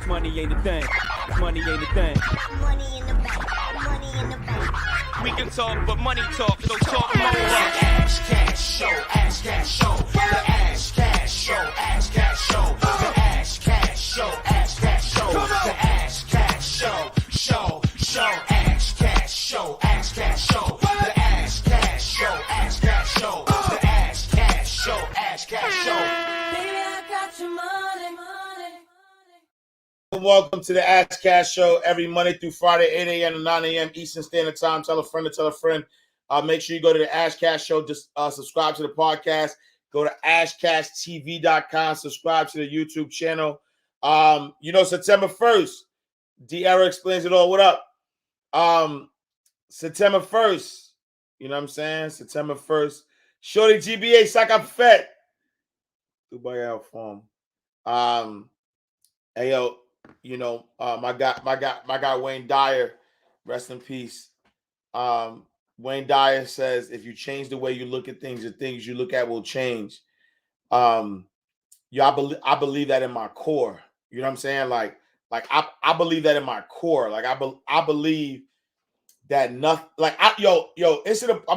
Money ain't a thing. Money ain't a thing. Money in the bank. Money in the bank. We can talk, but money talk, so talk more. Ash Cash Show, Ash Cash Show, the Ash Cash Show, Ash Cash Show, the Ash Cash Show, Ash Cash Show, the Ash Cash Show, Ash Cash Show, Ash Cash Show, the Ash Cash Show, Ash Cash Show, the Ash Cash Show, Ash Cash Show. Baby, I got your money. Welcome to the Ash Cash Show every Monday through Friday, 8 a.m. to 9 a.m. Eastern Standard Time. Tell a friend to tell a friend. Make sure you go to the Ash Cash Show. Just subscribe to the podcast. Go to ashcashtv.com. Subscribe to the YouTube channel. September 1st, D-Era explains it all. What up? September 1st, you know what I'm saying? September 1st. Shorty GBA, Saka Fett. Dubai out form. Hey, yo. My guy Wayne Dyer, rest in peace. Wayne Dyer says, if you change the way you look at things, the things you look at will change. I believe that in my core. You know what I'm saying? Like I believe that in my core. Like I believe that nothing. Like I'm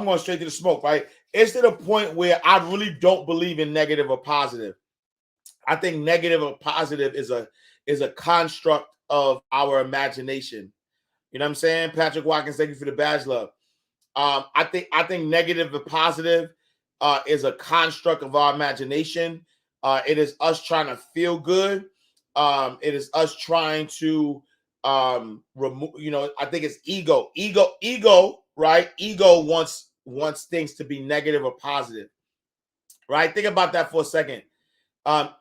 going straight to the smoke, right? It's to the point where I really don't believe in negative or positive. I think negative or positive is a construct of our imagination. You know what I'm saying? Patrick Watkins, thank you for the badge love. I think negative and positive is a construct of our imagination. It is us trying to feel good. It is us trying to remove, I think it's ego, right? Ego wants things to be negative or positive, right? Think about that for a second.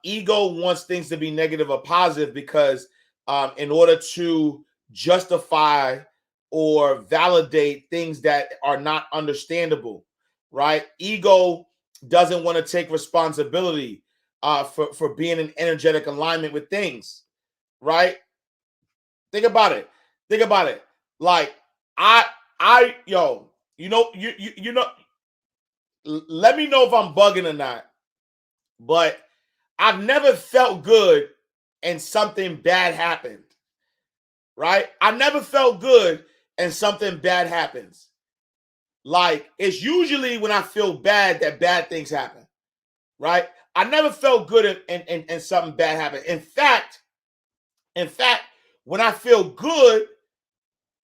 Ego wants things to be negative or positive because in order to justify or validate things that are not understandable, right? Ego doesn't want to take responsibility for being in energetic alignment with things, right? Think about it. Like let me know if I'm bugging or not, but I've never felt good and something bad happened, right? I never felt good and something bad happens. Like, it's usually when I feel bad that bad things happen, right? I never felt good and something bad happened. In fact, when I feel good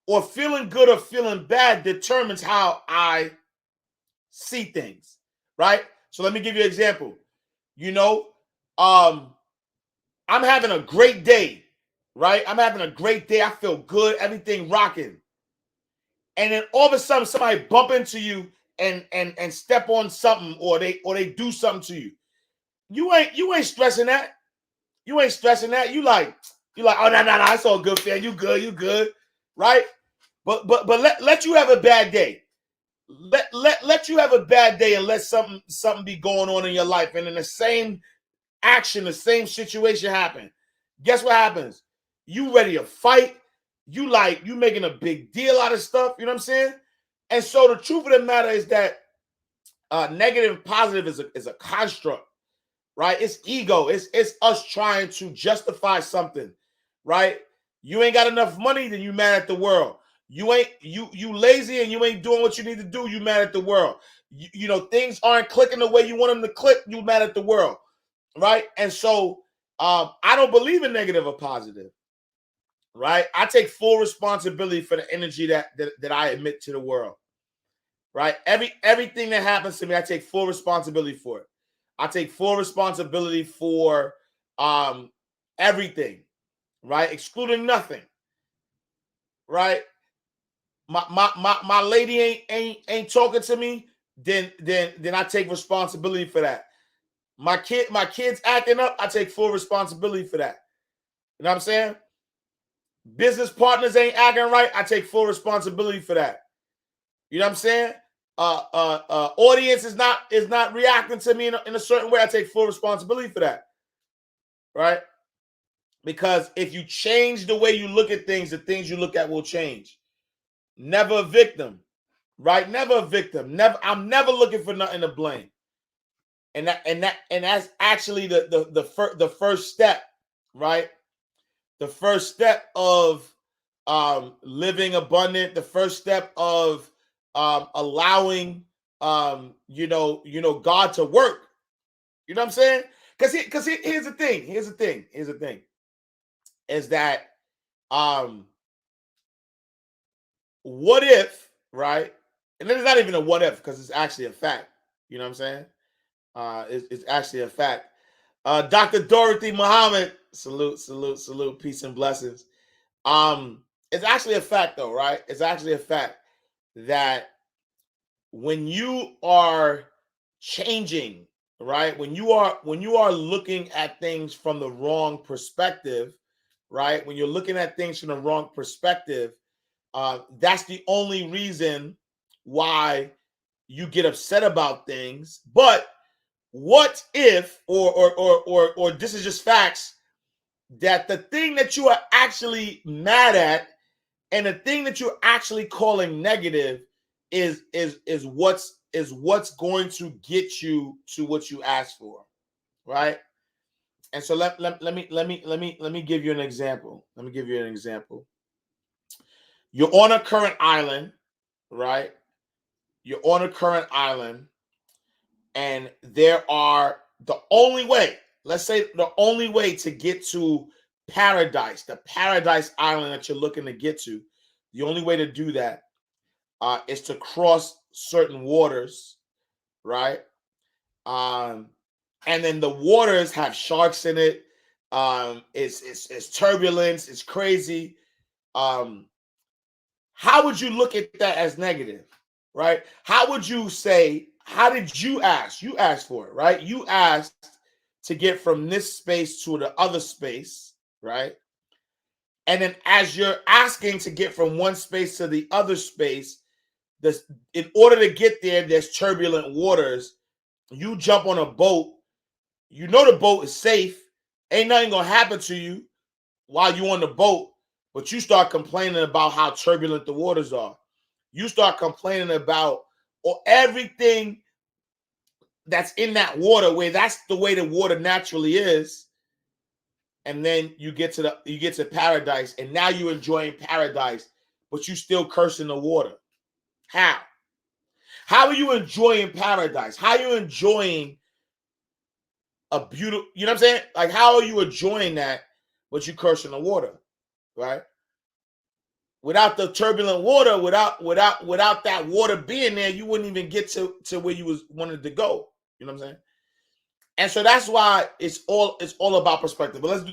or feeling bad determines how I see things, right? So let me give you an example. I'm having a great day, right? I'm having a great day. I feel good, everything rocking. And then all of a sudden somebody bump into you and step on something or they do something to you. You ain't stressing that. You ain't stressing that. You like, oh no, it's all good, fam. You good, right? But let you have a bad day. Let you have a bad day and let something be going on in your life, and in the same action, the same situation happen. Guess what happens? You ready to fight? You making a big deal out of stuff. You know what I'm saying? And so the truth of the matter is that negative and positive is a construct, right? It's ego. It's us trying to justify something, right? You ain't got enough money, then you mad at the world. You lazy and you ain't doing what you need to do, you mad at the world. Things aren't clicking the way you want them to click, you mad at the world, right? And so I don't believe in negative or positive, right? I take full responsibility for the energy that I emit to the world, right? Everything that happens to me, I take full responsibility for it. I take full responsibility for everything, right? Excluding nothing, right? My lady ain't talking to me, then I take responsibility for that. My kids acting up, I take full responsibility for that. You know what I'm saying? Business partners ain't acting right, I take full responsibility for that. You know what I'm saying? Audience is not reacting to me in a certain way, I take full responsibility for that. Right? Because if you change the way you look at things, the things you look at will change. Never a victim, right? Never a victim. I'm never looking for nothing to blame. And that's actually the first step, right? the first step of living abundant, the first step of allowing God to work. You know what I'm saying? Because here's the thing. Is that what if, right? And then it's not even a what if, because it's actually a fact. You know what I'm saying? It's actually a fact. Dr. Dorothy Muhammad, salute, peace and blessings. It's actually a fact, though, right? It's actually a fact that when you are changing, right? When you are looking at things from the wrong perspective, right? When you're looking at things from the wrong perspective, that's the only reason why you get upset about things. But what if, or this is just facts, that the thing that you are actually mad at and the thing that you're actually calling negative is what's going to get you to what you asked for, right? And so let me give you an example. You're on a current island, right? You're on a current island, and there are the only way to get to paradise, the paradise island that you're looking to get to, the only way to do that is to cross certain waters, right? And then the waters have sharks in it. It's turbulence. It's crazy. How would you look at that as negative, right? How would you say, how did you ask? You asked for it, right? You asked to get from this space to the other space, right? And then as you're asking to get from one space to the other space, in order to get there, there's turbulent waters. You jump on a boat. You know the boat is safe. Ain't nothing going to happen to you while you're on the boat. But you start complaining about how turbulent the waters are. You start complaining about everything that's in that water, where that's the way the water naturally is. And then you get to paradise, and now you're enjoying paradise, but you still cursing the water. How? How are you enjoying paradise? How are you enjoying a beautiful, you know what I'm saying? Like, how are you enjoying that, but you cursing the water, right? Without the turbulent water, without that water being there, you wouldn't even get to where you wanted to go. You know what I'm saying? And so that's why it's all about perspective. But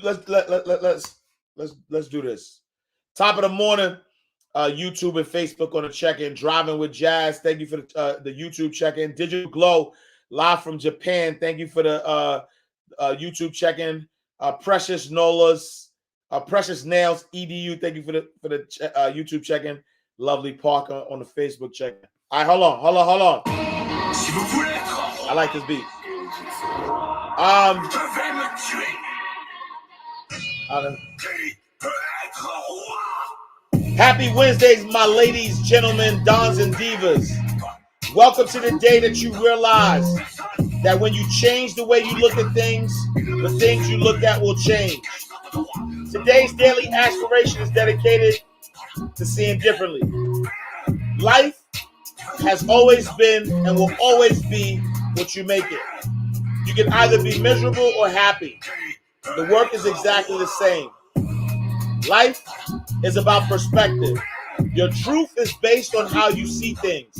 let's do this. Top of the morning, YouTube and Facebook on the check-in. Driving with Jazz. Thank you for the YouTube check-in. Digital Glow live from Japan. Thank you for the YouTube check-in. Precious Nolas, Precious Nails EDU. Thank you for the YouTube check-in. Lovely Parker on the Facebook check-in. All right, hold on. I like this beat. Happy Wednesdays, my ladies, gentlemen, dons, and divas. Welcome to the day that you realize that when you change the way you look at things, the things you look at will change. Today's daily aspiration is dedicated to seeing differently. Life has always been and will always be what you make it. You can either be miserable or happy. The work is exactly the same. Life is about perspective. Your truth is based on how you see things.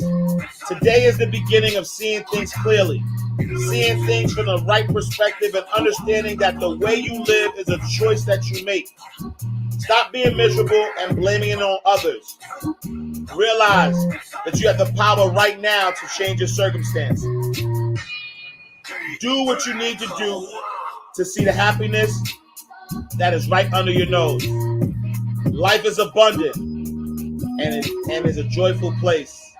Today is the beginning of seeing things clearly, seeing things from the right perspective, and understanding that the way you live is a choice that you make. Stop being miserable and blaming it on others. Realize that you have the power right now to change your circumstance. Do what you need to do to see the happiness that is right under your nose. Life is abundant and is a joyful place.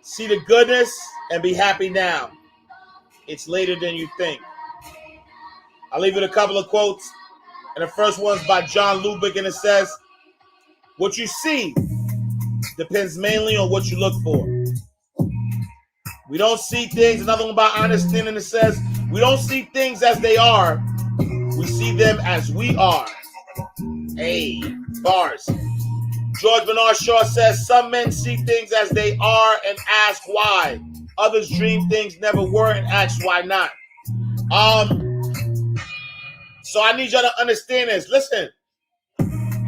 See the goodness and be happy now. It's later than you think. I'll leave you a couple of quotes. And the first one's by John Lubick, and it says, what you see depends mainly on what you look for. We don't see things. Another one by Ernestine, and it says, we don't see things as they are. We see them as we are. Hey, bars. George Bernard Shaw says, some men see things as they are and ask why. Others dream things never were and ask why not. So I need y'all to understand this. Listen,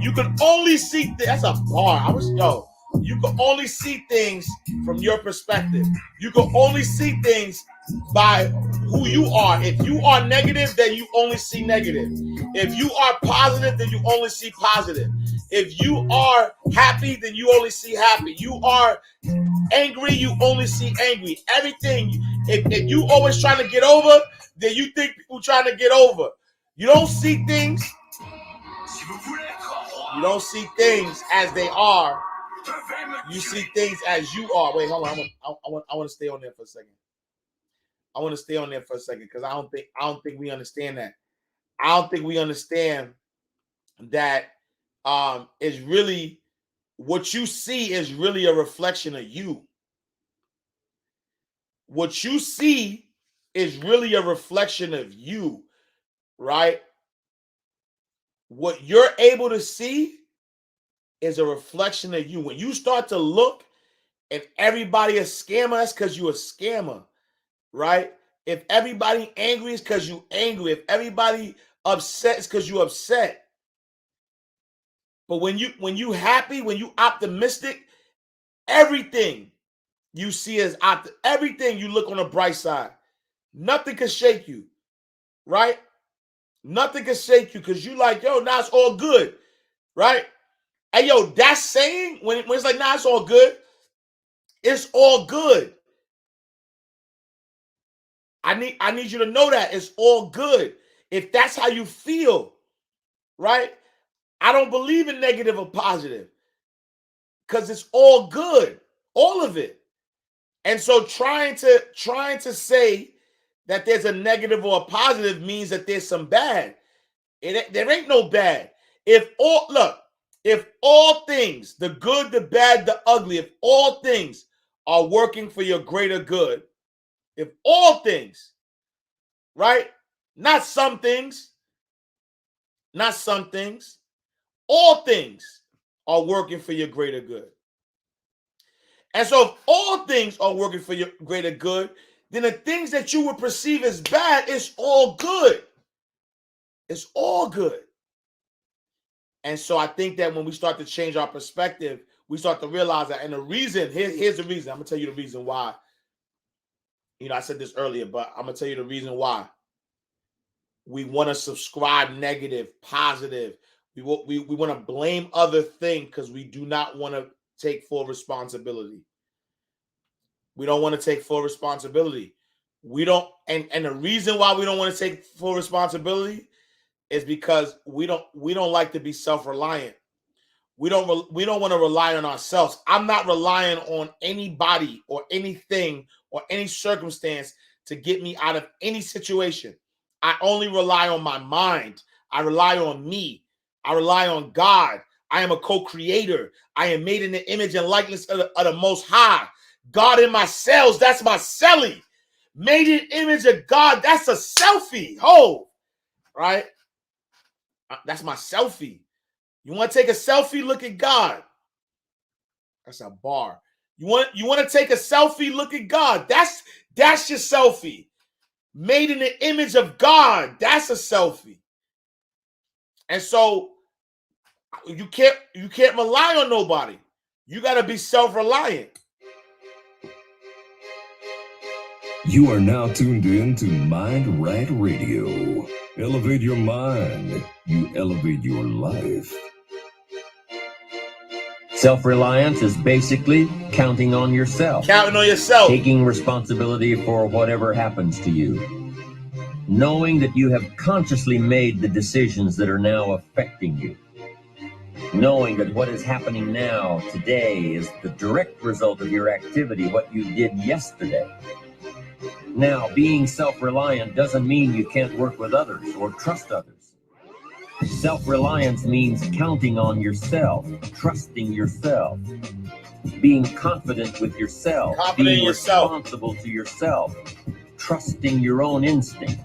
you can only see that's a bar. You can only see things from your perspective. You can only see things by who you are. If you are negative, then you only see negative. If you are positive, then you only see positive. If you are happy, then you only see happy. You are angry, you only see angry. Everything, if you always trying to get over, then you think people trying to get over. You don't see things. You don't see things as they are. You see things as you are. Wait, hold on. I want to stay on there for a second. I want to stay on there for a second because I don't think we understand that. I don't think we understand that is really what you see is really a reflection of you. What you see is really a reflection of you, right? What you're able to see is a reflection of you. When you start to look and everybody a scammer, that's because you're a scammer, right? If everybody angry, it's because you angry. If everybody upset, it's because you upset. But when you happy, when you optimistic, everything you see is everything you look on the bright side. Nothing can shake you, right? Nothing can shake you because you like, yo, now it's all good, right? Hey, yo, that saying, when it's like, nah, it's all good, it's all good. I need you to know that it's all good. If that's how you feel, right? I don't believe in negative or positive because it's all good, all of it. And so trying to say that there's a negative or a positive means that there's some bad. There ain't no bad. If all things, the good, the bad, the ugly, if all things are working for your greater good, if all things, right? Not some things, all things are working for your greater good. And so if all things are working for your greater good, then the things that you would perceive as bad is all good. It's all good. And so I think that when we start to change our perspective, we start to realize that. And the reason, here's the reason. I'm going to tell you the reason why. I said this earlier, but I'm going to tell you the reason why. We want to subscribe negative, positive. We want to blame other things because we do not want to take full responsibility. We don't want to take full responsibility. We don't, and the reason why we don't want to take full responsibility is because we don't like to be self-reliant. We don't want to rely on ourselves. I'm not relying on anybody or anything or any circumstance to get me out of any situation. I only rely on my mind. I rely on me. I rely on God. I am a co-creator. I am made in the image and likeness of the Most High. God in my cells, that's my cellie. Made in image of God, that's a selfie. Oh, right? That's my selfie. You want to take a selfie? Look at God. That's a bar. You want to take a selfie? Look at God. That's your selfie. Made in the image of God. That's a selfie. And so you can't rely on nobody. You got to be self-reliant. You are now tuned in to Mind Right Radio. Elevate your mind. You elevate your life. Self-reliance is basically counting on yourself. Counting on yourself. Taking responsibility for whatever happens to you. Knowing that you have consciously made the decisions that are now affecting you. Knowing that what is happening now, today, is the direct result of your activity, what you did yesterday. Now, being self-reliant doesn't mean you can't work with others or trust others. Self-reliance means counting on yourself, trusting yourself, being confident with yourself, responsible to yourself, trusting your own instinct,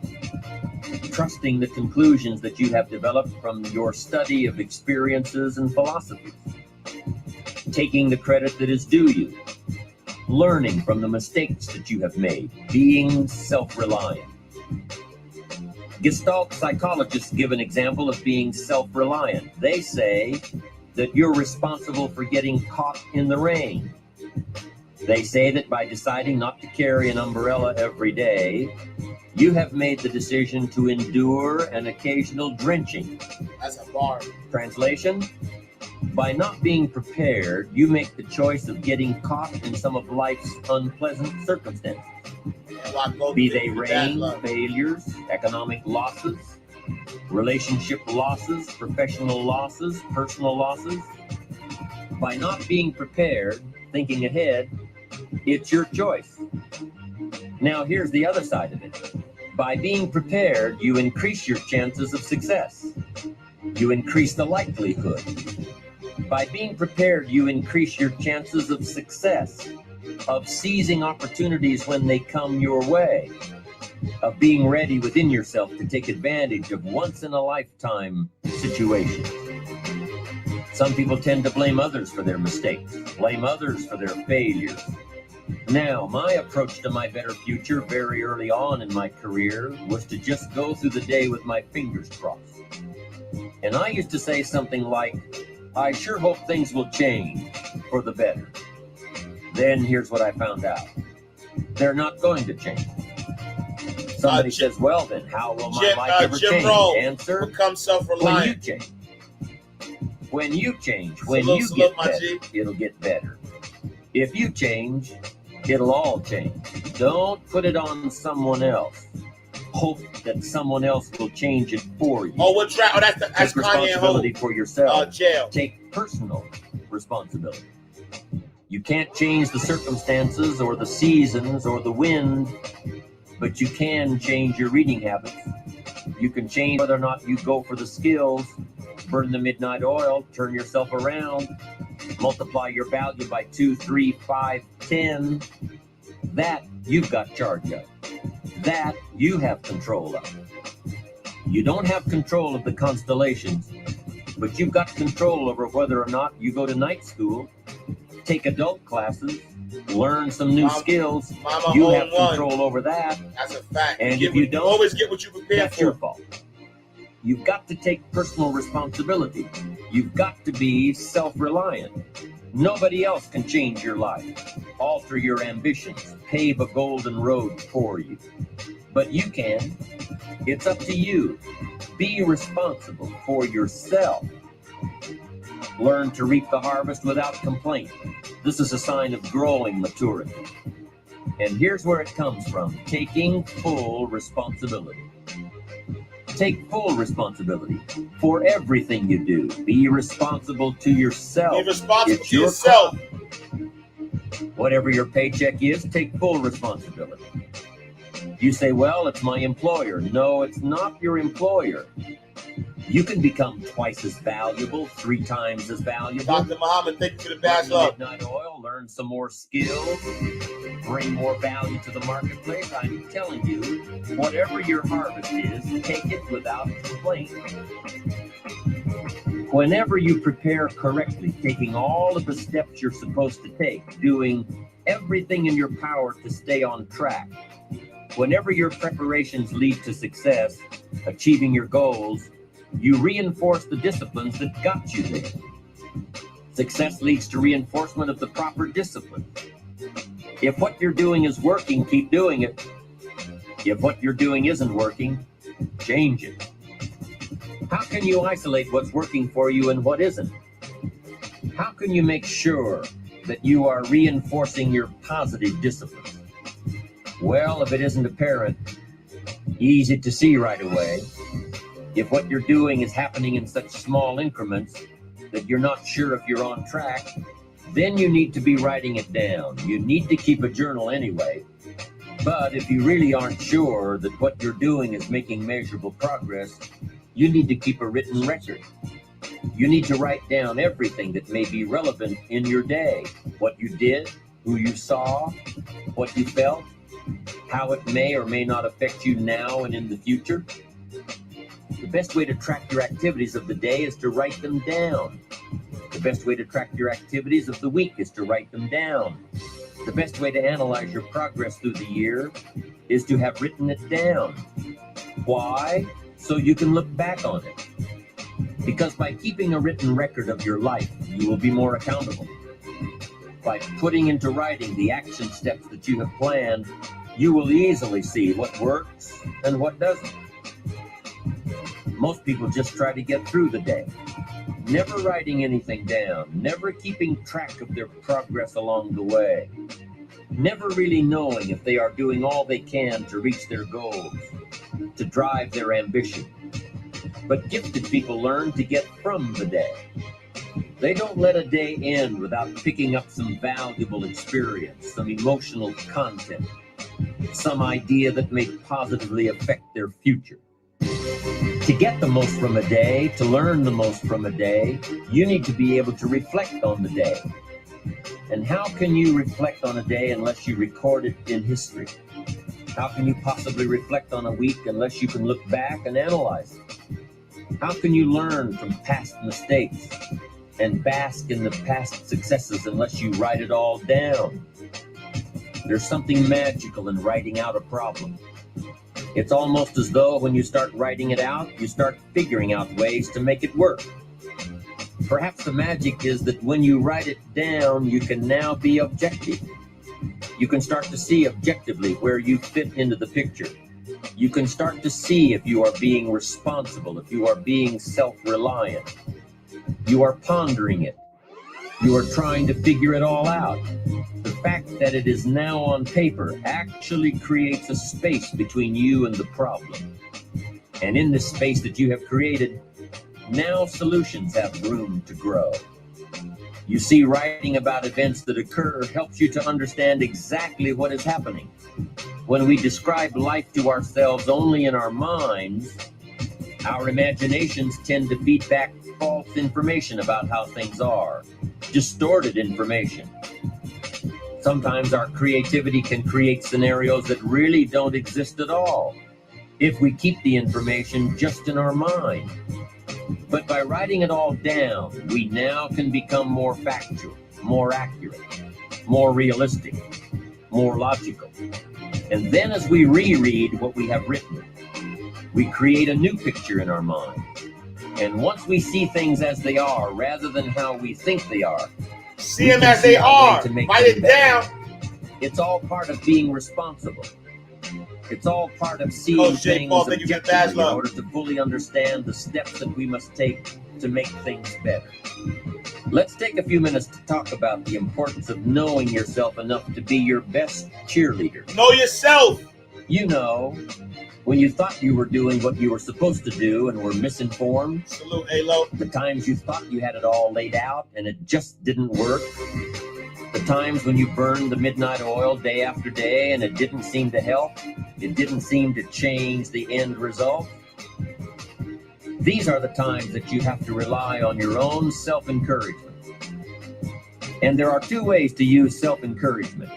trusting the conclusions that you have developed from your study of experiences and philosophies, taking the credit that is due you, learning from the mistakes that you have made, being self-reliant. Gestalt psychologists give an example of being self-reliant. They say that you're responsible for getting caught in the rain. They say that by deciding not to carry an umbrella every day, you have made the decision to endure an occasional drenching. That's a bar. Translation: by not being prepared, you make the choice of getting caught in some of life's unpleasant circumstances. Be they rain, failures, economic losses, relationship losses, professional losses, personal losses. By not being prepared, thinking ahead, it's your choice. Now here's the other side of it. By being prepared, you increase your chances of success. You increase the likelihood. By being prepared, you increase your chances of success, of seizing opportunities when they come your way, of being ready within yourself to take advantage of once-in-a-lifetime situations. Some people tend to blame others for their mistakes, blame others for their failures. Now, my approach to my better future very early on in my career was to just go through the day with my fingers crossed. And I used to say something like, I sure hope things will change for the better. Then here's what I found out. They're not going to change. Somebody says, well then, how will my life ever change? Answer, become self-reliant. when you change. When you change, when you get better, it'll get better. If you change, it'll all change. Don't put it on someone else. Hope that someone else will change it for you. Oh, that's Take responsibility for yourself. Jail. Take personal responsibility. You can't change the circumstances or the seasons or the wind, but you can change your reading habits. You can change whether or not you go for the skills, burn the midnight oil, turn yourself around, multiply your value by 2, 3, 5, 10. That you've got charge of. That you have control of. You don't have control of the constellations, but you've got control over whether or not you go to night school, take adult classes, learn some new skills. You have control over that. That's a fact. And if you don't, always get what you prepared that's for. your fault. You've got to take personal responsibility. You've got to be self-reliant. Nobody else can change your life, alter your ambitions, pave a golden road for you. But you can. It's up to you. Be responsible for yourself. Learn to reap the harvest without complaint. This is a sign of growing maturity. And here's where it comes from: taking full responsibility. Take full responsibility for everything you do. Be responsible to yourself. Be responsible It's to your yourself. Whatever your paycheck is, take full responsibility. You say, well, it's my employer. No, it's not your employer. You can become twice as valuable, 3 times as valuable. Dr. Muhammad, thank you for the Burn bachelor. midnight oil, learn some more skills, bring more value to the marketplace. I'm telling you, whatever your harvest is, take it without complaint. Whenever you prepare correctly, taking all of the steps you're supposed to take, doing everything in your power to stay on track, whenever your preparations lead to success, achieving your goals, you reinforce the disciplines that got you there. Success leads to reinforcement of the proper discipline. If what you're doing is working, keep doing it. If what you're doing isn't working, change it. How can you isolate what's working for you and what isn't? How can you make sure that you are reinforcing your positive discipline? Well, if it isn't apparent, easy to see right away. If what you're doing is happening in such small increments that you're not sure if you're on track, then you need to be writing it down. You need to keep a journal anyway. But if you really aren't sure that what you're doing is making measurable progress, you need to keep a written record. You need to write down everything that may be relevant in your day. What you did, who you saw, what you felt, how it may or may not affect you now and in the future. The best way to track your activities of the day is to write them down. The best way to track your activities of the week is to write them down. The best way to analyze your progress through the year is to have written it down. Why? So you can look back on it. Because by keeping a written record of your life, you will be more accountable. By putting into writing the action steps that you have planned, you will easily see what works and what doesn't. Most people just try to get through the day, never writing anything down, never keeping track of their progress along the way, never really knowing if they are doing all they can to reach their goals, to drive their ambition. But gifted people learn to get from the day. They don't let a day end without picking up some valuable experience, some emotional content, some idea that may positively affect their future. To get the most from a day, to learn the most from a day, you need to be able to reflect on the day. And how can you reflect on a day unless you record it in history? How can you possibly reflect on a week unless you can look back and analyze it? How can you learn from past mistakes and bask in the past successes unless you write it all down? There's something magical in writing out a problem. It's almost as though when you start writing it out, you start figuring out ways to make it work. Perhaps the magic is that when you write it down, you can now be objective. You can start to see objectively where you fit into the picture. You can start to see if you are being responsible, if you are being self-reliant. You are pondering it. You are trying to figure it all out. The fact that it is now on paper actually creates a space between you and the problem. And in this space that you have created, now solutions have room to grow. You see, writing about events that occur helps you to understand exactly what is happening. When we describe life to ourselves only in our minds, our imaginations tend to feed back false information about how things are, distorted information. Sometimes our creativity can create scenarios that really don't exist at all if we keep the information just in our mind. But by writing it all down, we now can become more factual, more accurate, more realistic, more logical. And then as we reread what we have written, we create a new picture in our mind. And once we see things as they are, rather than how we think they are, See them as they are. Write it down. It's all part of being responsible. It's all part of seeing Coach J. things Paul, thank you for the badge, objectively in love. order to fully understand the steps that we must take to make things better. Let's take a few minutes to talk about the importance of knowing yourself enough to be your best cheerleader. Know yourself. You know, when you thought you were doing what you were supposed to do and were misinformed, Salute, Alo. the times you thought you had it all laid out and it just didn't work, the times when you burned the midnight oil day after day and it didn't seem to help, it didn't seem to change the end result. These are the times that you have to rely on your own self-encouragement. And there are two ways to use self-encouragement.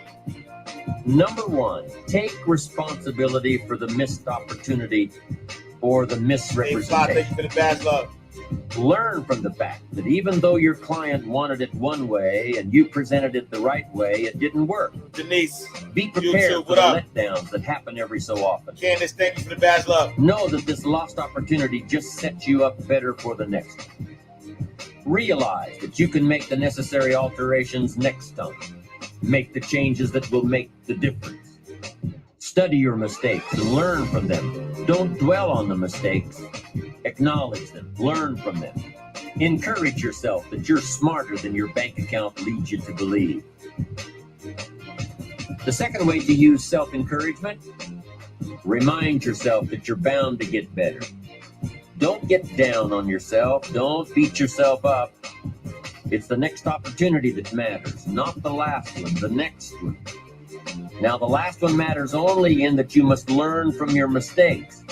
Number one, take responsibility for the missed opportunity or the Hey, Fly, misrepresentation. thank you for the badge, love. Learn from the fact that even though your client wanted it one way and you presented it the right way, it didn't work. Denise, Be prepared YouTube, for what the up? letdowns that happen every so often. Candace, thank you for the badge, love. Know that this lost opportunity just sets you up better for the next one. Realize that you can make the necessary alterations next time. Make the changes that will make the difference. Study your mistakes and learn from them. Don't dwell on the mistakes. Acknowledge them. Learn from them. Encourage yourself that you're smarter than your bank account leads you to believe. The second way to use self-encouragement, remind yourself that you're bound to get better. Don't get down on yourself. Don't beat yourself up. It's the next opportunity that matters, not the last one, the next one. Now, the last one matters only in that you must learn from your mistakes.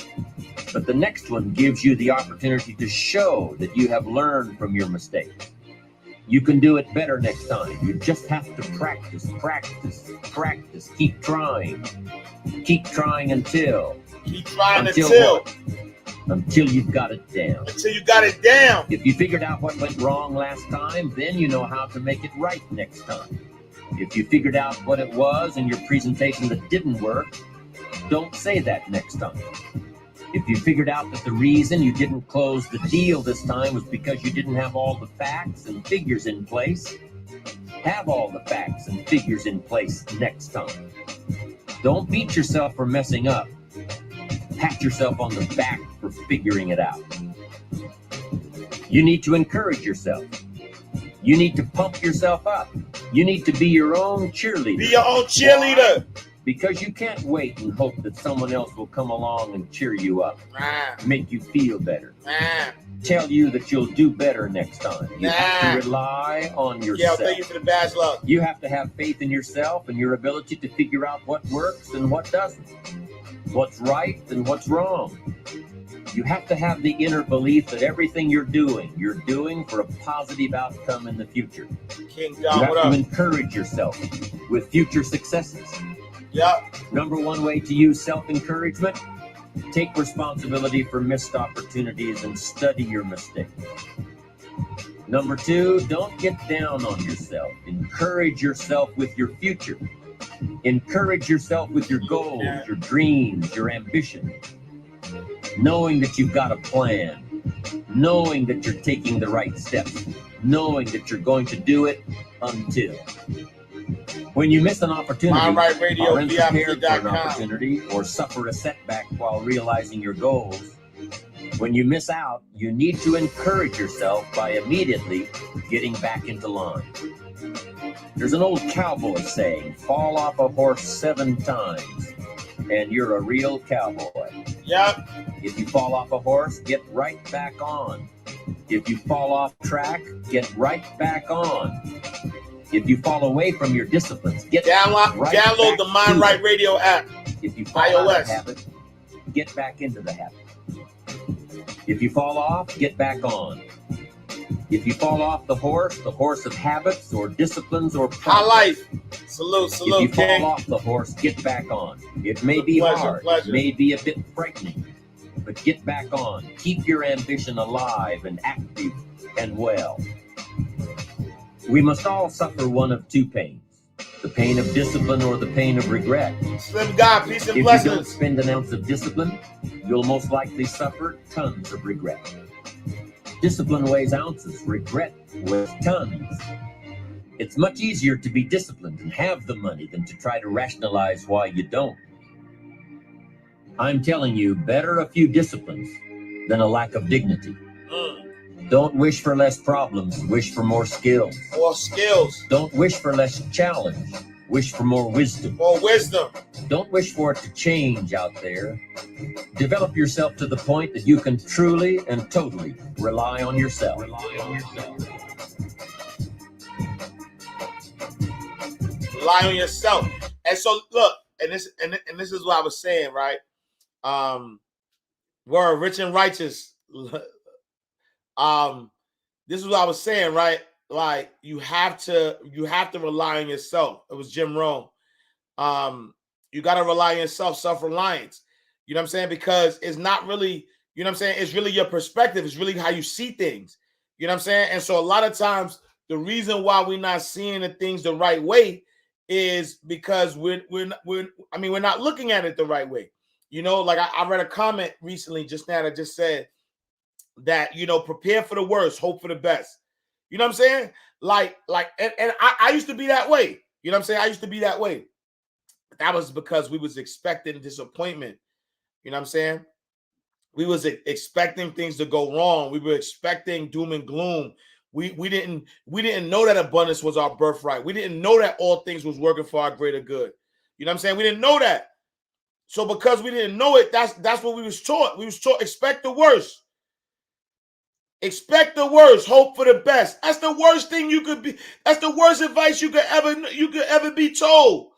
But the next one gives you the opportunity to show that you have learned from your mistakes. You can do it better next time. You just have to practice, practice, practice. Keep trying. Keep trying until. Keep trying Until until. what? until you've got it down. Until you got it down. If you figured out what went wrong last time, then you know how to make it right next time. If you figured out what it was in your presentation that didn't work, don't say that next time. If you figured out that the reason you didn't close the deal this time was because you didn't have all the facts and figures in place, have all the facts and figures in place next time. Don't beat yourself for messing up. Pat yourself on the back for figuring it out. You need to encourage yourself. You need to pump yourself up. You need to be your own cheerleader. Be your own cheerleader. Why? Because you can't wait and hope that someone else will come along and cheer you up, make you feel better, tell you that you'll do better next time. You have to rely on yourself. Yeah, thank you for the badge love. You have to have faith in yourself and your ability to figure out what works and what doesn't, what's right and what's wrong. You have to have the inner belief that everything you're doing for a positive outcome in the future. King You Don, have what to up? encourage yourself with future successes. Yeah. Number one way to use self-encouragement, take responsibility for missed opportunities and study your mistakes. Number two, don't get down on yourself. Encourage yourself with your future. Encourage yourself with your goals, your dreams, your ambition. Knowing that you've got a plan, knowing that you're taking the right steps, knowing that you're going to do it until. When you miss an opportunity, Mindright Radio, are unprepared for an VIP.com. opportunity, or suffer a setback while realizing your goals, when you miss out, you need to encourage yourself by immediately getting back into line. There's an old cowboy saying, fall off a horse 7 times, and you're a real cowboy. Yep. If you fall off a horse, get right back on. If you fall off track, get right back on. If you fall away from your disciplines, get Download right the back to Mindright them. Radio app. If you fall out iOS. of habit, get back into the habit. If you fall off, get back on. If you fall off the horse of habits or disciplines or High life. Salute, if you salute, King. fall off the horse, get back on. It may be Pleasure, hard, pleasure. it may be a bit frightening, but get back on. Keep your ambition alive and active and well. We must all suffer one of 2 pains, the pain of discipline or the pain of regret. Slim God, peace and If you don't blessings. spend an ounce of discipline, you'll most likely suffer tons of regret. Discipline weighs ounces, regret weighs tons. It's much easier to be disciplined and have the money than to try to rationalize why you don't. I'm telling you, better a few disciplines than a lack of dignity. Don't wish for less problems, wish for more skills. More skills. Don't wish for less challenge, wish for more wisdom. More wisdom. Don't wish for it to change out there. Develop yourself to the point that you can truly and totally rely on yourself. Rely on yourself. And so look, and this is what I was saying, right? We're rich and righteous. This is what I was saying, right? Like you have to rely on yourself. It was Jim Rohn. You got to rely on yourself, self-reliance. You know what I'm saying? Because it's not really, you know what I'm saying? It's really your perspective. It's really how you see things. You know what I'm saying? And so a lot of times the reason why we're not seeing the things the right way is because we're not looking at it the right way. You know, like I read a comment recently just now that just said that, you know, prepare for the worst, hope for the best. You know what I'm saying? And I used to be that way. You know what I'm saying? I used to be that way. That was because we was expecting disappointment. You know what I'm saying? We was expecting things to go wrong. We were expecting doom and gloom. We didn't know that abundance was our birthright. We didn't know that all things was working for our greater good. You know what I'm saying? We didn't know that. So because we didn't know it, that's what we was taught. We was taught expect the worst. Expect the worst, hope for the best. That's the worst thing you could be. That's the worst advice you could ever be told.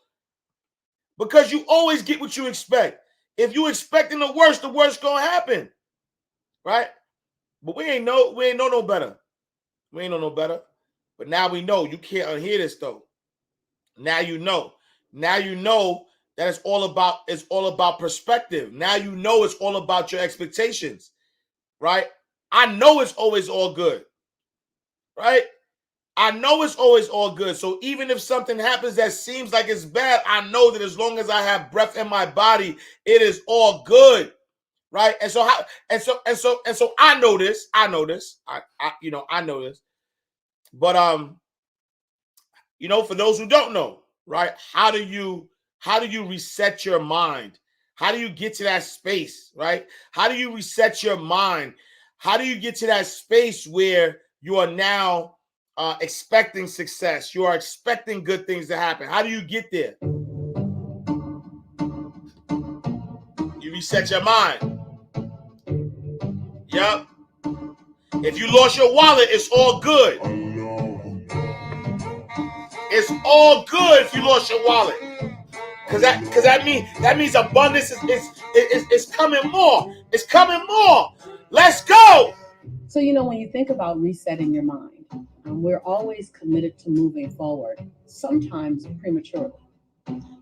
Because you always get what you expect. If you expecting the worst gonna happen. Right? But we ain't know no better. We ain't know no better. But now we know. You can't unhear this though. Now you know. Now you know that it's all about perspective. Now you know it's all about your expectations. right? I know it's always all good, right? I know it's always all good. So even if something happens that seems like it's bad, I know that as long as I have breath in my body, it is all good, right? And so I know this. I know this. I know this. But for those who don't know, right? How do you reset your mind? How do you get to that space, right? How do you reset your mind? How do you get to that space where you are now expecting success? You are expecting good things to happen. How do you get there? You reset your mind. Yep. If you lost your wallet, it's all good. It's all good if you lost your wallet. Because that means abundance is coming more. It's coming more. Let's go. So, when you think about resetting your mind, we're always committed to moving forward, sometimes prematurely.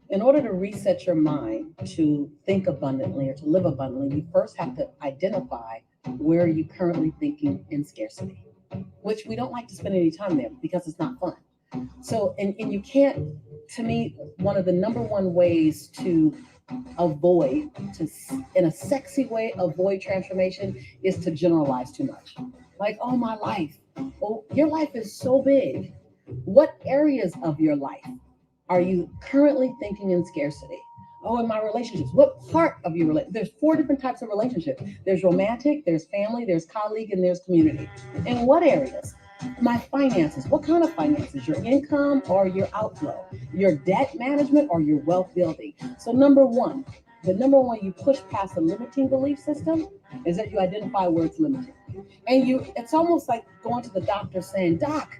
In order to reset your mind to think abundantly or to live abundantly, you first have to identify where you're currently thinking in scarcity, which we don't like to spend any time there because it's not fun. So, and you can't, to me, one of the number one ways to in a sexy way, avoid transformation is to generalize too much. Like, oh, my life. Oh, your life is so big. What areas of your life are you currently thinking in scarcity? Oh, in my relationships. What part of your relationship? There's 4 different types of relationships. There's romantic, there's family, there's colleague, and there's community. In what areas? My finances. What kind of finances? Your income or your outflow? Your debt management or your wealth building? So the number one you push past the limiting belief system is that you identify where it's limiting. And it's almost like going to the doctor saying, Doc,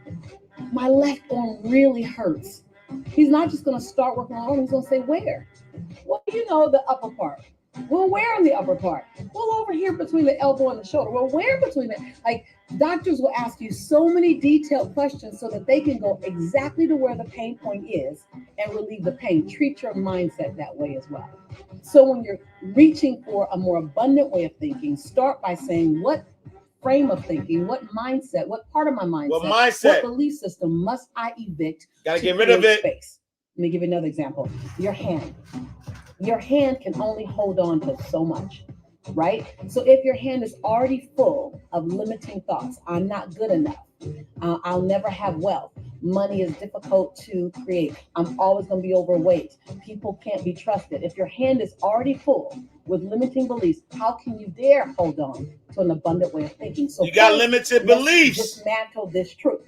my left arm really hurts. He's not just going to start working on it. He's going to say, where? Well, the upper part. Well, where on the upper part? Well, over here between the elbow and the shoulder. Well, where between that? Like, doctors will ask you so many detailed questions so that they can go exactly to where the pain point is and relieve the pain. Treat your mindset that way as well. So when you're reaching for a more abundant way of thinking, start by saying, what frame of thinking, what mindset, what part of my mindset, what belief system must I evict? Gotta get rid of it. Space. Let me give you another example. Your hand. Your hand can only hold on to so much, right? So if your hand is already full of limiting thoughts, I'm not good enough, I'll never have wealth, money is difficult to create, I'm always going to be overweight, people can't be trusted. If your hand is already full with limiting beliefs, how can you dare hold on to an abundant way of thinking? So you got limited beliefs. Dismantle this truth.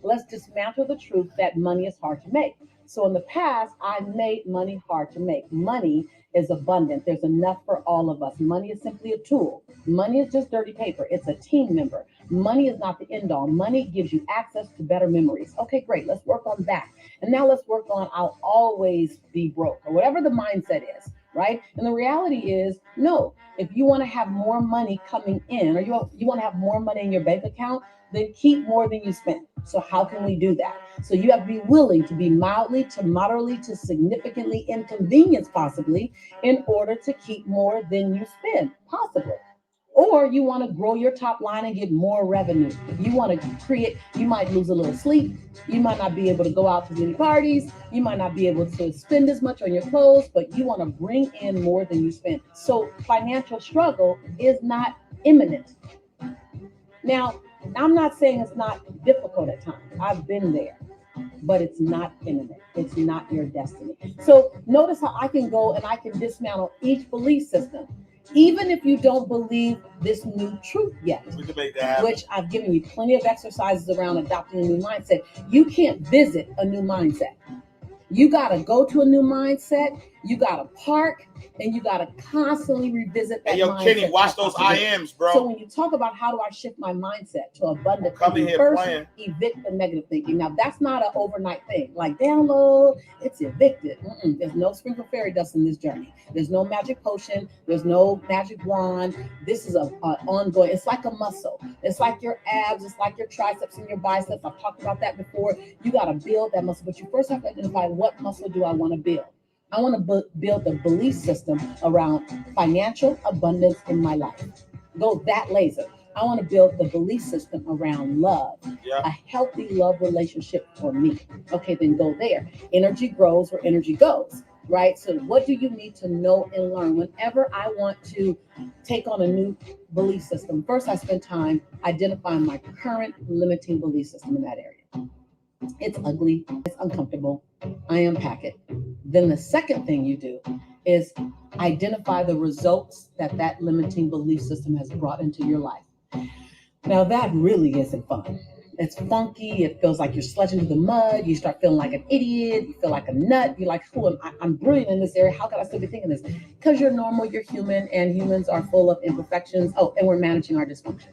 Let's dismantle the truth that money is hard to make. So in the past, I made money hard to make. Money is abundant. There's enough for all of us. Money is simply a tool. Money is just dirty paper. It's a team member. Money is not the end all. Money gives you access to better memories. Okay, great. Let's work on that. And now let's work on I'll always be broke, or whatever the mindset is, right? And the reality is, no, if you want to have more money coming in, or you want to have more money in your bank account, then keep more than you spend. So how can we do that? So you have to be willing to be mildly to moderately to significantly inconvenienced possibly in order to keep more than you spend, possibly. Or you want to grow your top line and get more revenue. You want to create, you might lose a little sleep. You might not be able to go out to many parties. You might not be able to spend as much on your clothes, but you want to bring in more than you spend. So financial struggle is not imminent. Now, I'm not saying it's not difficult at times. I've been there, but it's not imminent. It's not your destiny. So notice how I can go and I can dismantle each belief system, even if you don't believe this new truth yet, We can make that happen. which I've given you plenty of exercises around adopting a new mindset. You can't visit a new mindset. You got to go to a new mindset. You got to park, and you got to constantly revisit that Hey, yo, mindset. Kenny, watch those IMs, bro. So when you talk about how do I shift my mindset to abundant Come in thinking, here first playing. evict the negative thinking. Now that's not an overnight thing. Like download, it's evicted. There's no sprinkle fairy dust in this journey. There's no magic potion. There's no magic wand. This is a ongoing. It's like a muscle. It's like your abs. It's like your triceps and your biceps. I've talked about that before. You got to build that muscle, but you first have to identify what muscle do I want to build. I want to build a belief system around financial abundance in my life. go that laser. I want to build the belief system around love, Yeah. a healthy love relationship for me. Okay, then go there. Energy grows where energy goes, right? So, what do you need to know and learn? Whenever I want to take on a new belief system, first I spend time identifying my current limiting belief system in that area. It's ugly, it's uncomfortable. I unpack it. Then the second thing you do is identify the results that that limiting belief system has brought into your life. Now, that really isn't fun. It's funky. It feels like you're sludging through the mud. You start feeling like an idiot. You feel like a nut. You're like, oh, I'm brilliant in this area. How could I still be thinking this? Because you're normal, you're human, and humans are full of imperfections. Oh, and we're managing our dysfunction.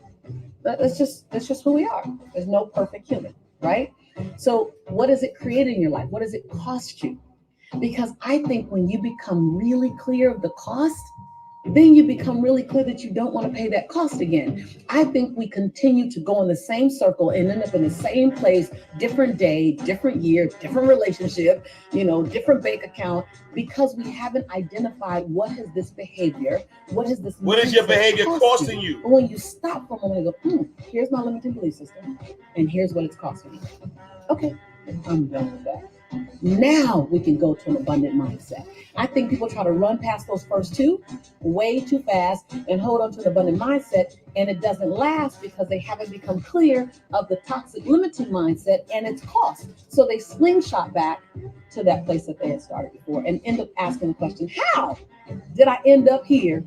But that's just who we are. There's no perfect human, right? So what does it create in your life? What does it cost you? Because I think when you become really clear of the cost, then you become really clear that you don't want to pay that cost again. I think we continue to go in the same circle and end up in the same place, different day, different year, different relationship, different bank account, because we haven't identified what is this behavior, what is this. What is your behavior costing you? But when you stop for a moment and go, here's my limiting belief system, and here's what it's costing me. Okay, I'm done with that. Now we can go to an abundant mindset. I think people try to run past those first two way too fast and hold on to an abundant mindset, and it doesn't last because they haven't become clear of the toxic limiting mindset and its cost. So they slingshot back to that place that they had started before and end up asking the question, how did I end up here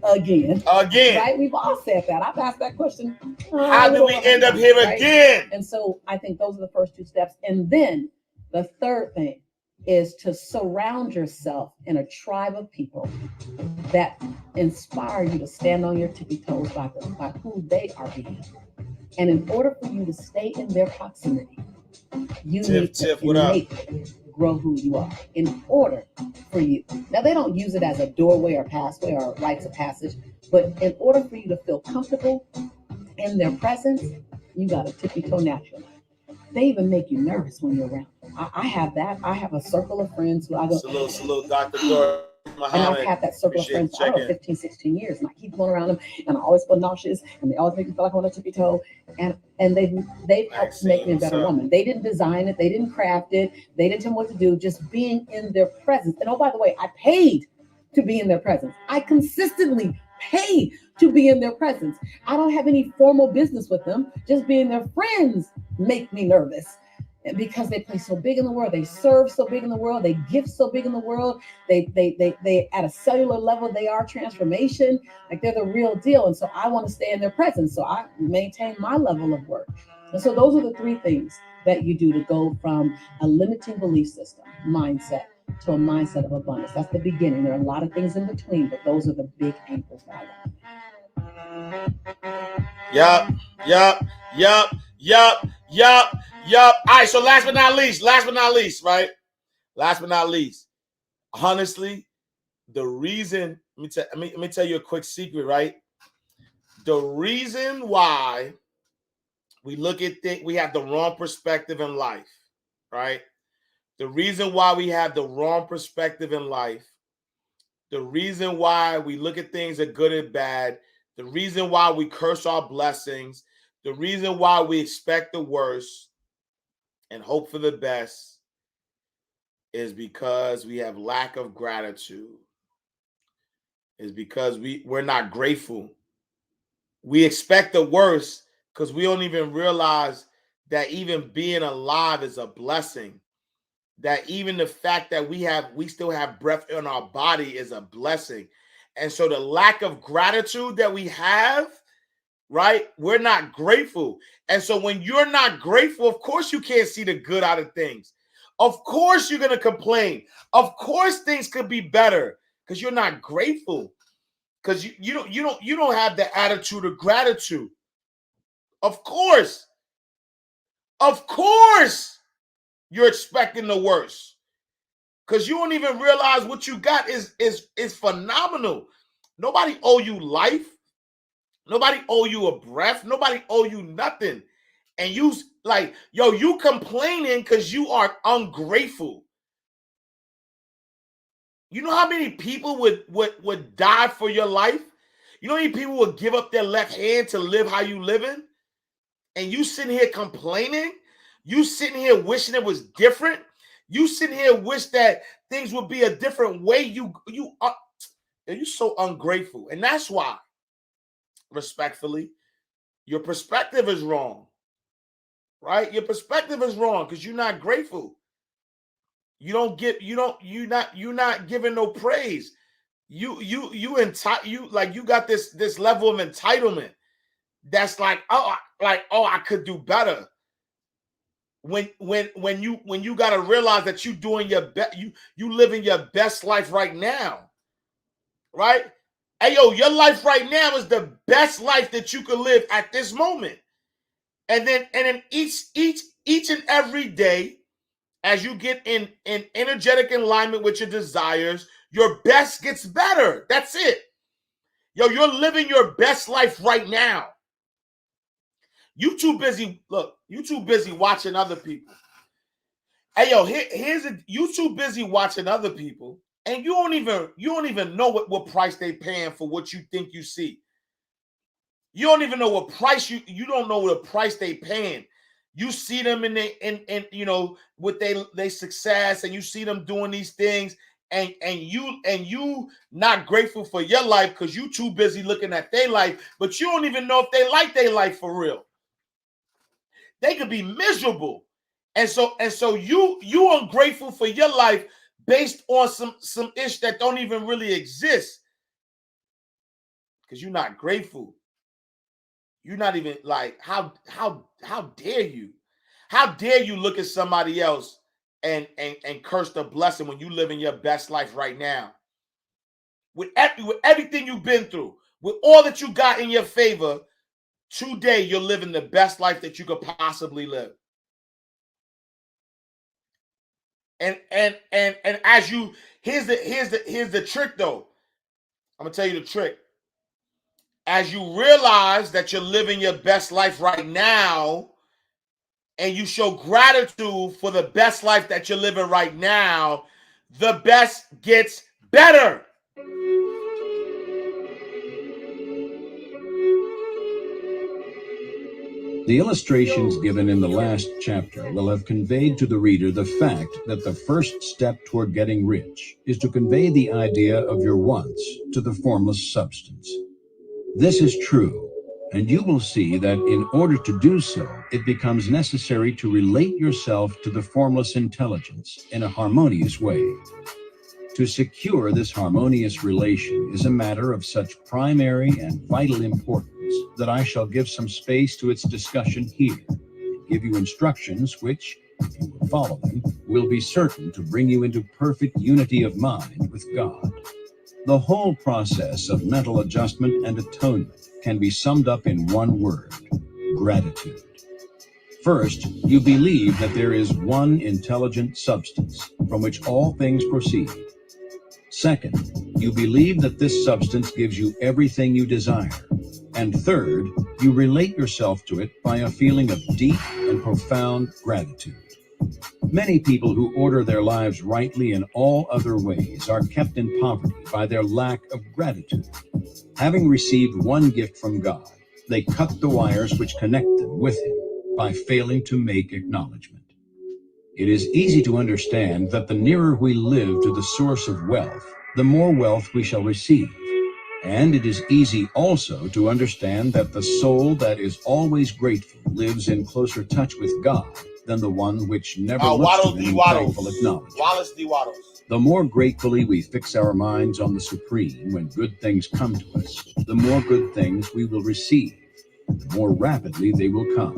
again? Right? We've all said that. I've asked that question. How did we end up here again? And so I think those are the first two steps. And then the third thing is to surround yourself in a tribe of people that inspire you to stand on your tippy toes by who they are being. And in order for you to stay in their proximity, you need to innately grow who you are in order for you. Now, they don't use it as a doorway or pathway or rites of passage, but in order for you to feel comfortable in their presence, you got to tippy toe naturally. They even make you nervous when you're around. I have that. I have a circle of friends who I go, salute, Dr. Dora. And I've had that circle of friends for 15, 16 years, and I keep going around them, and I always feel nauseous, and they always make me feel like I want to tippy toe, and they've helped make me a better woman. They didn't design it, they didn't craft it, they didn't tell me what to do, just being in their presence. And oh, by the way, I paid to be in their presence. I consistently pay to be in their presence. I don't have any formal business with them. Just being their friends make me nervous. Because they play so big in the world, they serve so big in the world, they gift so big in the world, they at a cellular level, they are transformation, like they're the real deal. And so I want to stay in their presence, so I maintain my level of work. And so those are the three things that you do to go from a limiting belief system mindset to a mindset of abundance. That's the beginning. There are a lot of things in between, but those are the big anchors that I like. Yup. All right, so last but not least, right? Last but not least, honestly, the reason, let me tell you a quick secret, right? The reason why we look at things, we have the wrong perspective in life, right? The reason why we have the wrong perspective in life, the reason why we look at things as good and bad, the reason why we curse our blessings, the reason why we expect the worst and hope for the best is because we have lack of gratitude. Is because we're not grateful. We expect the worst because we don't even realize that even being alive is a blessing. That even the fact that we still have breath in our body is a blessing. And so the lack of gratitude that we have, right? We're not grateful. And so when you're not grateful, of course you can't see the good out of things. Of course you're going to complain. Of course things could be better because you're not grateful. Because you don't have the attitude of gratitude. Of course you're expecting the worst. Because you don't even realize what you got is phenomenal. Nobody owe you life. Nobody owe you a breath. Nobody owe you nothing. And you you complaining because you are ungrateful. You know how many people would die for your life? You know how many people would give up their left hand to live how you living? And you sitting here complaining? You sitting here wishing it was different? You sitting here wish that things would be a different way? You're so ungrateful. And that's why, respectfully, your perspective is wrong. Right? Your perspective is wrong because you're not grateful. You're not giving no praise. You got this level of entitlement that's like, I could do better. When you got to realize that you doing your best, you living your best life right now. Right? Hey yo, your life right now is the best life that you could live at this moment. And then each and every day, as you get in energetic alignment with your desires, your best gets better. That's it. Yo, you're living your best life right now. You too busy watching other people. Hey, yo, you too busy watching other people, and you don't even know what price they paying for what you think you see. You don't even know what price you don't know what price they paying. You see them with their success, and you see them doing these things, and you not grateful for your life because you too busy looking at their life, but you don't even know if they like their life for real. They could be miserable. And so you ungrateful for your life based on some ish that don't even really exist. Because you're not grateful. You're not even like, how dare you? How dare you look at somebody else and curse the blessing when you living your best life right now? With everything you've been through, with all that you got in your favor, today you're living the best life that you could possibly live. And as you, here's the trick though. I'm gonna tell you the trick. As you realize that you're living your best life right now, and you show gratitude for the best life that you're living right now, the best gets better. The illustrations given in the last chapter will have conveyed to the reader the fact that the first step toward getting rich is to convey the idea of your wants to the formless substance. This is true, and you will see that in order to do so, it becomes necessary to relate yourself to the formless intelligence in a harmonious way. To secure this harmonious relation is a matter of such primary and vital importance that I shall give some space to its discussion here, and give you instructions which, if you will follow them, will be certain to bring you into perfect unity of mind with God. The whole process of mental adjustment and atonement can be summed up in one word: gratitude. First, you believe that there is one intelligent substance from which all things proceed. Second, you believe that this substance gives you everything you desire. And third, you relate yourself to it by a feeling of deep and profound gratitude. Many people who order their lives rightly in all other ways are kept in poverty by their lack of gratitude. Having received one gift from God, they cut the wires which connect them with Him by failing to make acknowledgement. It is easy to understand that the nearer we live to the source of wealth, the more wealth we shall receive. And it is easy also to understand that the soul that is always grateful lives in closer touch with God than the one which never looks to Him in thankful acknowledgement. Wallace D. Waddles. The more gratefully we fix our minds on the Supreme when good things come to us, the more good things we will receive, the more rapidly they will come.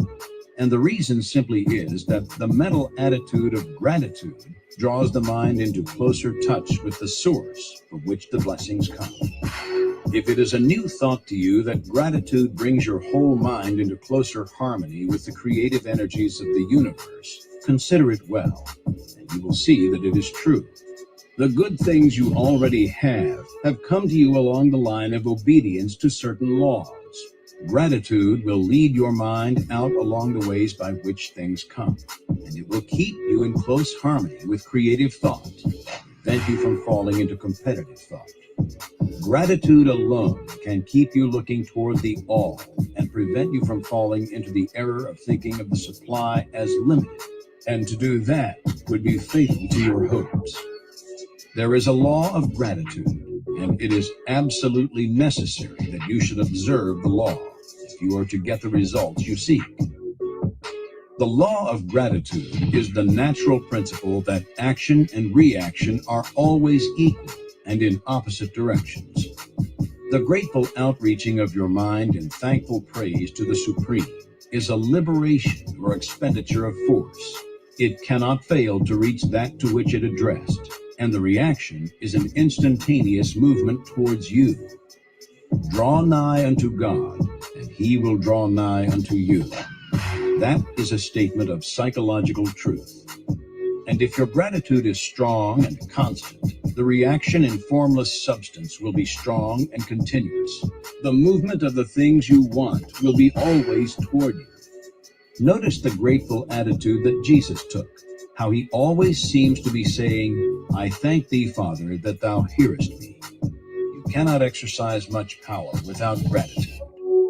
And the reason simply is that the mental attitude of gratitude draws the mind into closer touch with the source from which the blessings come. If it is a new thought to you that gratitude brings your whole mind into closer harmony with the creative energies of the universe, consider it well, and you will see that it is true. The good things you already have come to you along the line of obedience to certain laws. Gratitude will lead your mind out along the ways by which things come, and it will keep you in close harmony with creative thought, prevent you from falling into competitive thought. Gratitude alone can keep you looking toward the all and prevent you from falling into the error of thinking of the supply as limited. And to do that would be fatal to your hopes. There is a law of gratitude, and it is absolutely necessary that you should observe the law if you are to get the results you seek. The law of gratitude is the natural principle that action and reaction are always equal and in opposite directions. The grateful outreaching of your mind in thankful praise to the Supreme is a liberation or expenditure of force. It cannot fail to reach that to which it addressed, and the reaction is an instantaneous movement towards you. Draw nigh unto God, and he will draw nigh unto you. That is a statement of psychological truth. And if your gratitude is strong and constant, the reaction in formless substance will be strong and continuous. The movement of the things you want will be always toward you. Notice the grateful attitude that Jesus took, how he always seems to be saying, I thank thee, Father, that thou hearest me. You cannot exercise much power without gratitude,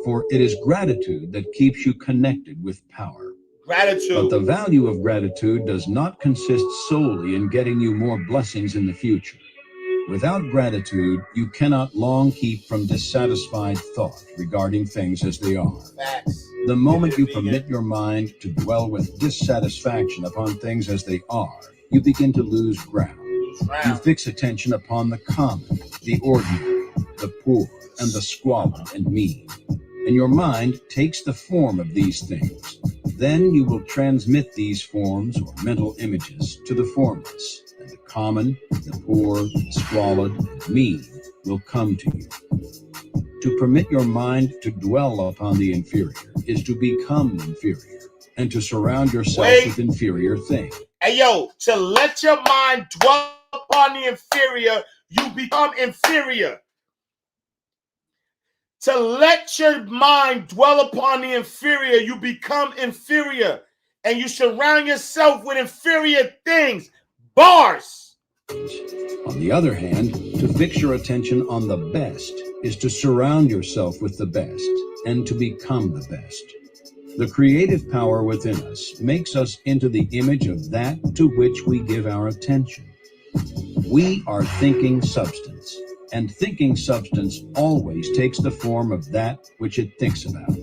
for it is gratitude that keeps you connected with power. Gratitude. But the value of gratitude does not consist solely in getting you more blessings in the future. Without gratitude, you cannot long keep from dissatisfied thought regarding things as they are. Facts. The moment you permit your mind to dwell with dissatisfaction upon things as they are, you begin to lose ground. You fix attention upon the common, the ordinary, the poor, and the squalid and mean, and your mind takes the form of these things. Then you will transmit these forms or mental images to the formless, and the common, the poor, the squalid, and mean will come to you. To permit your mind to dwell upon the inferior is to become inferior, and to surround yourself with inferior things. Hey, yo, to let your mind dwell upon the inferior, you become inferior. To let your mind dwell upon the inferior, you become inferior. And you surround yourself with inferior things. Bars. On the other hand, to fix your attention on the best is to surround yourself with the best and to become the best. The creative power within us makes us into the image of that to which we give our attention. We are thinking substance, and thinking substance always takes the form of that which it thinks about.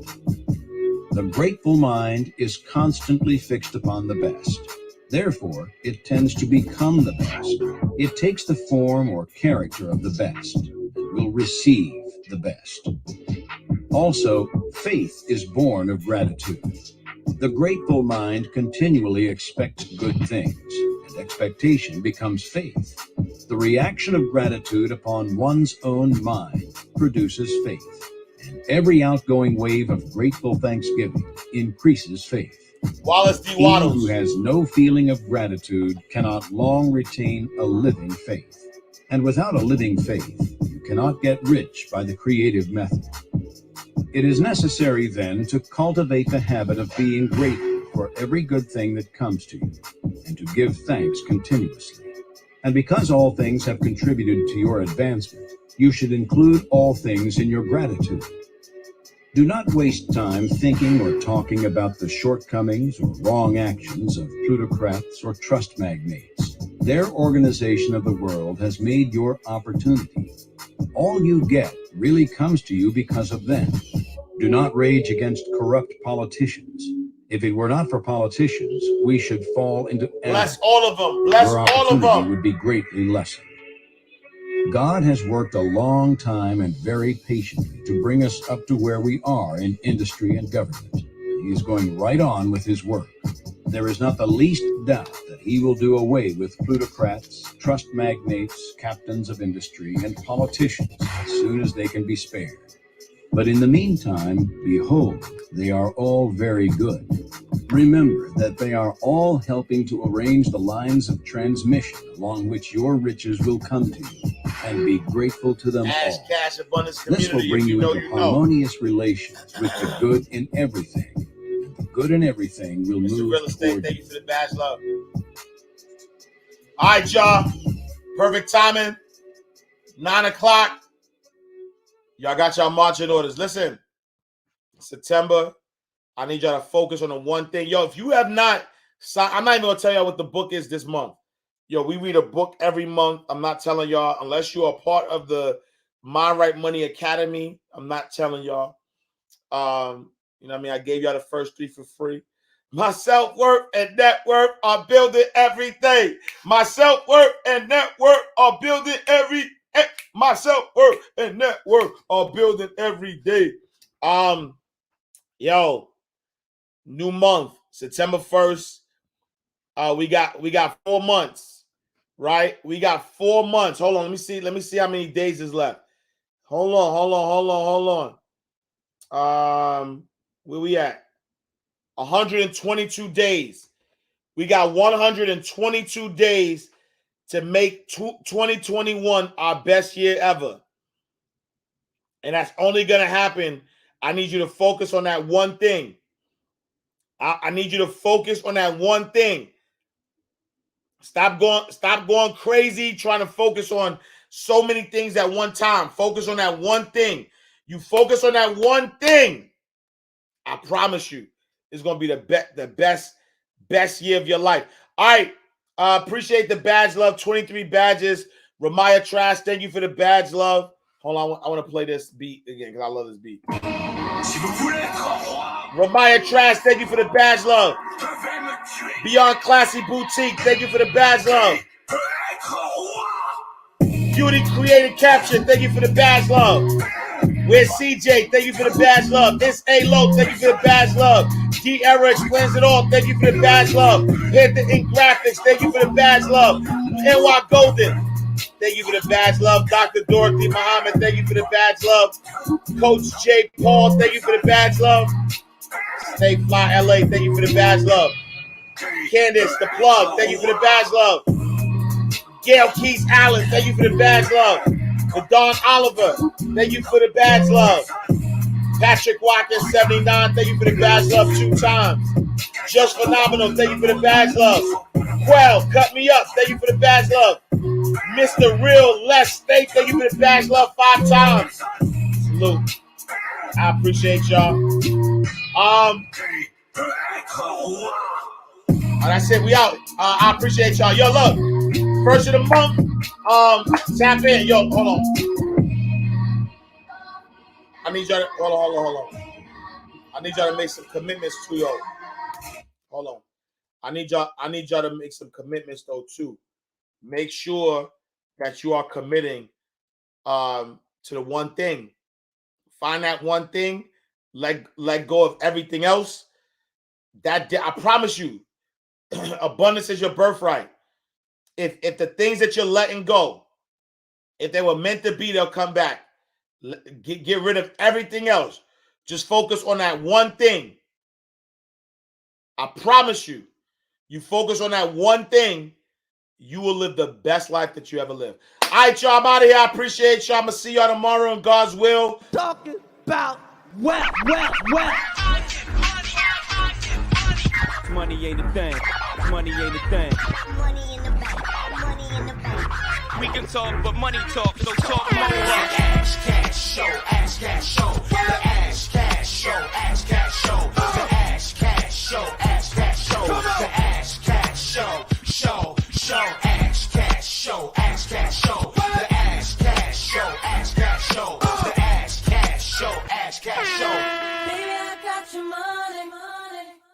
The grateful mind is constantly fixed upon the best. Therefore, it tends to become the best. It takes the form or character of the best and will receive the best. Also, faith is born of gratitude. The grateful mind continually expects good things, and expectation becomes faith. The reaction of gratitude upon one's own mind produces faith, and every outgoing wave of grateful thanksgiving increases faith. Wallace D. He Waddles. who has no feeling of gratitude cannot long retain a living faith. And without a living faith, you cannot get rich by the creative method. It is necessary then to cultivate the habit of being grateful for every good thing that comes to you, and to give thanks continuously. And because all things have contributed to your advancement, you should include all things in your gratitude. Do not waste time thinking or talking about the shortcomings or wrong actions of plutocrats or trust magnates. Their organization of the world has made your opportunity. All you get really comes to you because of them. Do not rage against corrupt politicians. If it were not for politicians, we should fall into Bless all of them. Bless Your all of opportunity them. would be greatly lessened. God has worked a long time and very patiently to bring us up to where we are in industry and government. He is going right on with his work. There is not the least doubt that he will do away with plutocrats, trust magnates, captains of industry, and politicians as soon as they can be spared. But in the meantime, behold, they are all very good. Remember that they are all helping to arrange the lines of transmission along which your riches will come to you, and be grateful to them Ash, all. cash, abundance, This will community. bring If you know, into you know. harmonious relations with the good in everything. And the good in everything will Mr. move Real Estate, toward thank you. you for the badge love. All right, y'all. Perfect timing. 9 o'clock. Y'all got y'all marching orders. Listen, September, I need y'all to focus on the one thing. Yo, if you have not signed, I'm not even going to tell y'all what the book is this month. Yo, we read a book every month. I'm not telling y'all unless you're a part of the Mind Right Money Academy. I'm not telling y'all. You know what I mean? I gave y'all the first 3 for free. My self-worth and net worth are building everything. My self-worth and net worth are building my self-worth and net worth are building every day. Yo, new month, September 1st. We got 4 months, right? We got 4 months. Hold on, let me see how many days is left. Hold on. Where we at? 122 days. We got 122 days to make 2021 our best year ever. And that's only going to happen. I need you to focus on that one thing. I need you to focus on that one thing. Stop going crazy trying to focus on so many things at one time. Focus on that one thing. You focus on that one thing, I promise you, it's going to be the best year of your life. All right. Appreciate the badge love. 23 badges. Ramaya Trash, thank you for the badge love. Hold on. I want to play this beat again because I love this beat. Ramaya Trash, thank you for the badge love. Beyond Classy Boutique, thank you for the badge love. Beauty Creative Capture, thank you for the badge love. Where's CJ? Thank you for the badge love. This A-Lo, thank you for the badge love. D-Era Explains It All, thank you for the badge love. Hit the Ink Graphics, thank you for the badge love. NY Golden, thank you for the badge love. Dr. Dorothy Muhammad, thank you for the badge love. Coach J. Paul, thank you for the badge love. Stay Fly LA, thank you for the badge love. Candace, the plug, thank you for the badge love. Gail Keys Allen, thank you for the badge love. Don Oliver, thank you for the badge love. Patrick Watkins, 79, thank you for the badge love 2 times. Just Phenomenal, thank you for the badge love. Quell, Cut Me Up, thank you for the badge love. Mr. Real Les State, thank you for the badge love 5 times. Salute. I appreciate y'all. That's it. We out. I appreciate y'all. Yo, look. First of the month. Tap in. Yo, hold on. I need y'all to hold on. I need y'all to make some commitments too, yo. Hold on. I need y'all to make some commitments though too. Make sure that you are committing to the one thing. Find that one thing. Let go of everything else. I promise you, abundance is your birthright. If the things that you're letting go, if they were meant to be, they'll come back. Get rid of everything else. Just focus on that one thing. I promise you, you focus on that one thing, you will live the best life that you ever lived. All right, y'all, I'm out of here. I appreciate y'all. I'm going to see y'all tomorrow in God's will. Talking about well. Money ain't a thing. Money ain't a thing. Money in the bank. Money in the bank. We can talk, but money talk, so talk more. Ash Cash Show, Ash Cash Show, the Ash Cash Show, Ash Cash Show, the Ash Cash Show.